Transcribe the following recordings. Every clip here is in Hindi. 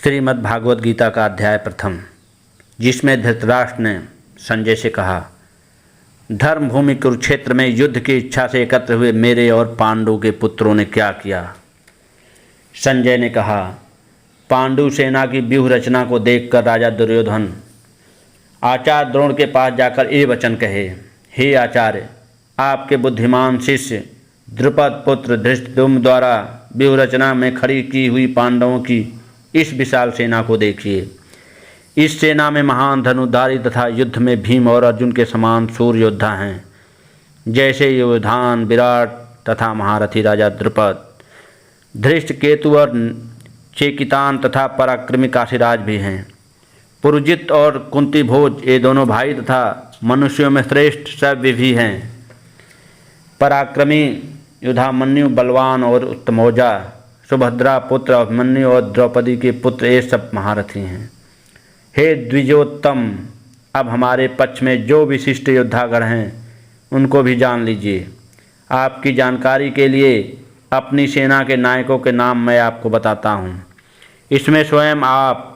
श्रीमद् भागवत गीता का अध्याय प्रथम, जिसमें धृतराष्ट्र ने संजय से कहा, धर्म भूमि कुरुक्षेत्र में युद्ध की इच्छा से एकत्र हुए मेरे और पांडु के पुत्रों ने क्या किया। संजय ने कहा, पांडु सेना की व्यूह रचना को देखकर राजा दुर्योधन आचार्य द्रोण के पास जाकर ये वचन कहे, हे आचार्य, आपके बुद्धिमान शिष्य द्रुपद पुत्र धृष्टद्युम्न द्वारा व्यूह रचना में खड़ी की हुई पांडवों की इस विशाल सेना को देखिए। इस सेना में महान धनुधारी तथा युद्ध में भीम और अर्जुन के समान सूर्य योद्धा हैं, जैसे युधान, विराट तथा महारथी राजा द्रुपद, धृष्टकेतु और चेकितान तथा पराक्रमी काशीराज भी हैं। पुरुजित और कुंती भोज ये दोनों भाई तथा मनुष्यों में श्रेष्ठ सव्य भी हैं। पराक्रमी युधामन्यु बलवान और उत्तमौजा, सुभद्रा पुत्र अभिमन्यु और द्रौपदी के पुत्र ये सब महारथी हैं। हे द्विजोत्तम, अब हमारे पक्ष में जो विशिष्ट योद्धागण हैं उनको भी जान लीजिए। आपकी जानकारी के लिए अपनी सेना के नायकों के नाम मैं आपको बताता हूँ। इसमें स्वयं आप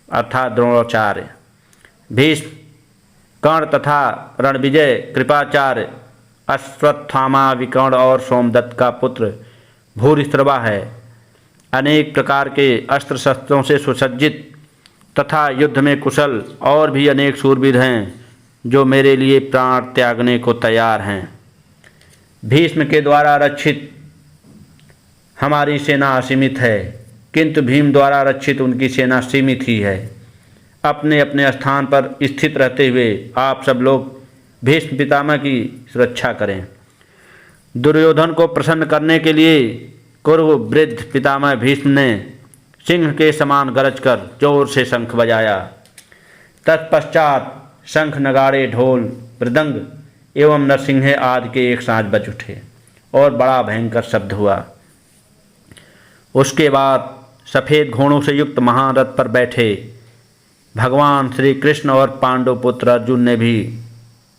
अर्थात द्रोणाचार्य, भीष्म, कर्ण तथा रणविजय, कृपाचार्य, अश्वत्थामा, विकर्ण और सोमदत्त का पुत्र भूरिश्रवा है। अनेक प्रकार के अस्त्र शस्त्रों से सुसज्जित तथा युद्ध में कुशल और भी अनेक शूरवीर हैं, जो मेरे लिए प्राण त्यागने को तैयार हैं। भीष्म के द्वारा रक्षित हमारी सेना असीमित है, किंतु भीम द्वारा रक्षित उनकी सेना सीमित ही है। अपने अपने स्थान पर स्थित रहते हुए आप सब लोग भीष्म पितामह की सुरक्षा करें। दुर्योधन को प्रसन्न करने के लिए कुरु वृद्ध पितामह भीष्म ने सिंह के समान गरज कर जोर से शंख बजाया। तत्पश्चात शंख, नगाड़े, ढोल, मृदंग एवं नरसिंहे आदि के एक साथ बज उठे और बड़ा भयंकर शब्द हुआ। उसके बाद सफ़ेद घोड़ों से युक्त महान रथ पर बैठे भगवान श्री कृष्ण और पांडु पुत्र अर्जुन ने भी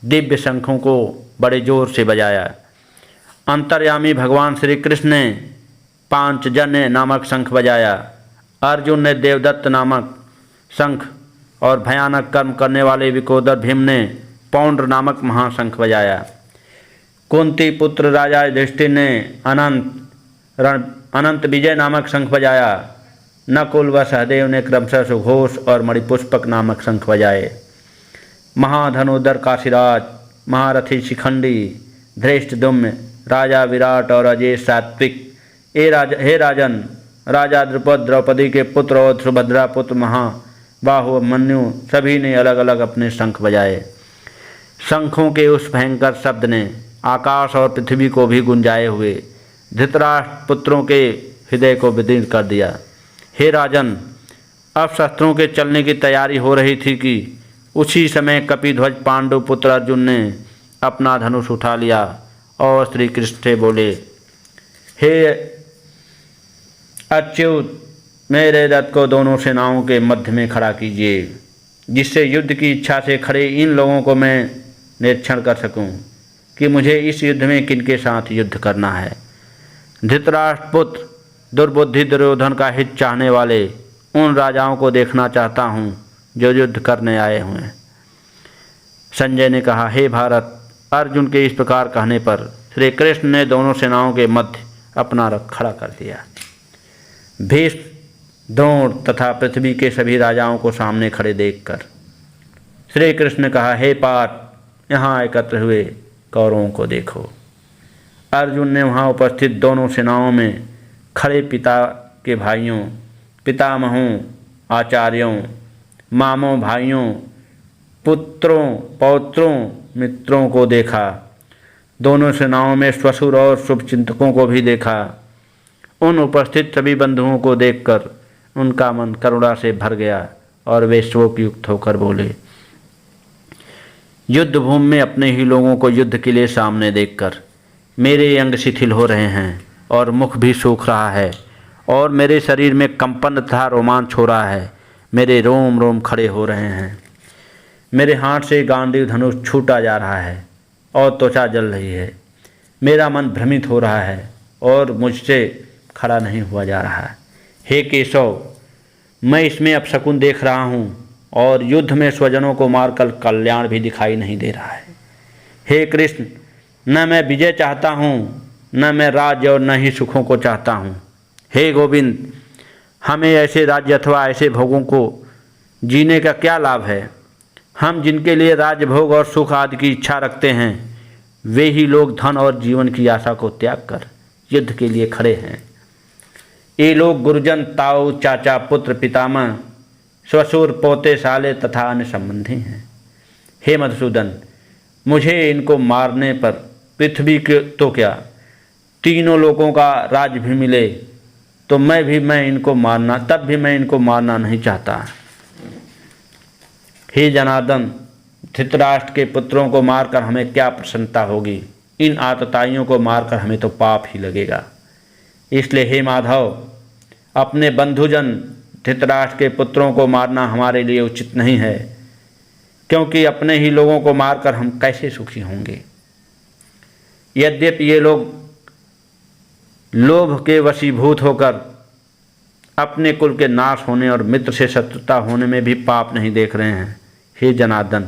दिव्य शंखों को बड़े जोर से बजाया। अंतर्यामी भगवान श्री कृष्ण ने पांचजन्य नामक शंख बजाया। अर्जुन ने देवदत्त नामक शंख और भयानक कर्म करने वाले विकोदर भीम ने पौंड्र नामक महाशंख बजाया। कुंती पुत्र राजा युधिष्ठिर ने अनंत विजय नामक शंख बजाया। नकुल व सहदेव ने क्रमशः सुघोष और मणिपुष्पक नामक शंख बजाए। महाधनुधर काशीराज, महारथी शिखंडी, धृष्टद्युम्न, राजा विराट और अजय सात्विक, हे राजन, राजा द्रुपद, द्रौपदी के पुत्र और सुभद्रा पुत्र महाबाहु अभिमन्यु सभी ने अलग अलग अपने शंख बजाए। शंखों के उस भयंकर शब्द ने आकाश और पृथ्वी को भी गुंजाए हुए धृतराष्ट्र पुत्रों के हृदय को विदीर्ण कर दिया। हे राजन, अब शस्त्रों के चलने की तैयारी हो रही थी कि उसी समय कपिध्वज पांडु पुत्र अर्जुन ने अपना धनुष उठा लिया और श्री कृष्ण से बोले, हे अच्युत, मेरे रथ को दोनों सेनाओं के मध्य में खड़ा कीजिए, जिससे युद्ध की इच्छा से खड़े इन लोगों को मैं निरीक्षण कर सकूं कि मुझे इस युद्ध में किनके साथ युद्ध करना है। धृतराष्ट्र पुत्र दुर्बुद्धि दुर्योधन का हित चाहने वाले उन राजाओं को देखना चाहता हूँ जो युद्ध करने आए हुए हैं। संजय ने कहा, हे भारत, अर्जुन के इस प्रकार कहने पर श्री कृष्ण ने दोनों सेनाओं के मध्य अपना रथ खड़ा कर दिया। भीष्म, द्रोण तथा पृथ्वी के सभी राजाओं को सामने खड़े देखकर श्री कृष्ण ने कहा, हे पार्थ, यहाँ एकत्र हुए कौरवों को देखो। अर्जुन ने वहाँ उपस्थित दोनों सेनाओं में खड़े पिता के भाइयों, पितामहों, आचार्यों, मामों, भाइयों, पुत्रों, पौत्रों, मित्रों को देखा। दोनों सेनाओं में श्वशुर और शुभचिंतकों को भी देखा। उन उपस्थित सभी बंधुओं को देखकर उनका मन करुणा से भर गया और वे शोकयुक्त होकर बोले, युद्ध भूमि में अपने ही लोगों को युद्ध के लिए सामने देखकर मेरे अंग शिथिल हो रहे हैं और मुख भी सूख रहा है और मेरे शरीर में कंपन तथा रोमांच हो रहा है। मेरे रोम रोम खड़े हो रहे हैं। मेरे हाथ से गांडीव धनुष छूटा जा रहा है और त्वचा जल रही है। मेरा मन भ्रमित हो रहा है और मुझसे खड़ा नहीं हुआ जा रहा है। हे केशव, मैं इसमें अपशकुन देख रहा हूँ और युद्ध में स्वजनों को मारकर कल्याण भी दिखाई नहीं दे रहा है। हे कृष्ण, न मैं विजय चाहता हूँ, न मैं राज्य और न ही सुखों को चाहता हूँ। हे गोविंद, हमें ऐसे राज्य अथवा ऐसे भोगों को जीने का क्या लाभ है। हम जिनके लिए राज्य भोग और सुख आदि की इच्छा रखते हैं, वे ही लोग धन और जीवन की आशा को त्याग कर युद्ध के लिए खड़े हैं। ये लोग गुरुजन, ताऊ, चाचा, पुत्र, पितामह, ससुर, पोते, साले तथा अन्य संबंधी हैं। हे मधुसूदन, मुझे इनको मारने पर पृथ्वी के तो क्या, तीनों लोगों का राज्य भी मिले तो मैं इनको मारना नहीं चाहता। हे जनार्दन, धृतराष्ट्र के पुत्रों को मारकर हमें क्या प्रसन्नता होगी। इन आतताइयों को मारकर हमें तो पाप ही लगेगा। इसलिए हे माधव, अपने बंधुजन धृतराष्ट्र के पुत्रों को मारना हमारे लिए उचित नहीं है, क्योंकि अपने ही लोगों को मारकर हम कैसे सुखी होंगे। यद्यपि ये लोग लोभ के वशीभूत होकर अपने कुल के नाश होने और मित्र से शत्रुता होने में भी पाप नहीं देख रहे हैं। हे जनार्दन,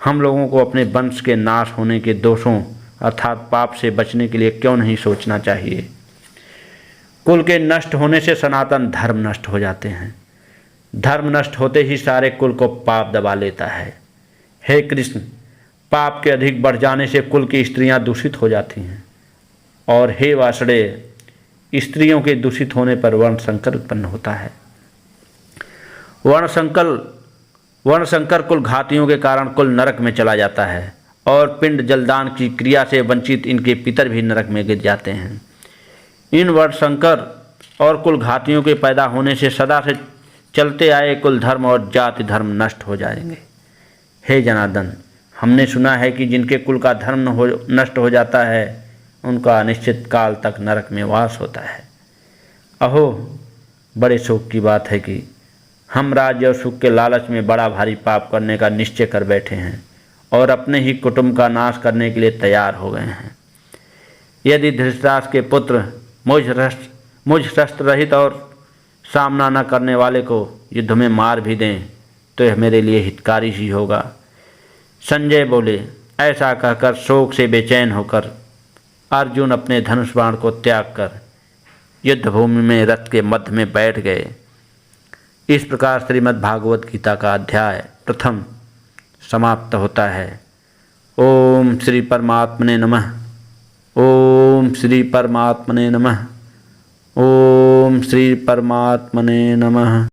हम लोगों को अपने वंश के नाश होने के दोषों अर्थात पाप से बचने के लिए क्यों नहीं सोचना चाहिए। कुल के नष्ट होने से सनातन धर्म नष्ट हो जाते हैं। धर्म नष्ट होते ही सारे कुल को पाप दबा लेता है। हे कृष्ण, पाप के अधिक बढ़ जाने से कुल की स्त्रियां दूषित हो जाती हैं और हे वासुदेव, स्त्रियों के दूषित होने पर वर्ण संकर उत्पन्न होता है। वर्ण संकर कुल घातियों के कारण कुल नरक में चला जाता है और पिंड जलदान की क्रिया से वंचित इनके पितर भी नरक में गिर जाते हैं। इन वर्ण संकर और कुल घातियों के पैदा होने से सदा से चलते आए कुल धर्म और जाति धर्म नष्ट हो जाएंगे। हे जनार्दन, हमने सुना है कि जिनके कुल का धर्म नष्ट हो जाता है उनका अनिश्चित काल तक नरक में वास होता है। अहो, बड़े शोक की बात है कि हम राज्य और सुख के लालच में बड़ा भारी पाप करने का निश्चय कर बैठे हैं और अपने ही कुटुंब का नाश करने के लिए तैयार हो गए हैं। यदि धृतराष्ट्र के पुत्र मुझ शस्त्र रहित और सामना न करने वाले को युद्ध में मार भी दें तो यह मेरे लिए हितकारी ही होगा। संजय बोले। ऐसा कहकर शोक से बेचैन होकर अर्जुन अपने धनुष बाण को त्याग कर युद्ध भूमि में रथ के मध्य में बैठ गए। इस प्रकार श्रीमद् भागवत गीता का अध्याय प्रथम समाप्त होता है। ओम श्री परमात्मने नमः। ओम श्री परमात्मने नमः। ओम श्री परमात्मने नमः।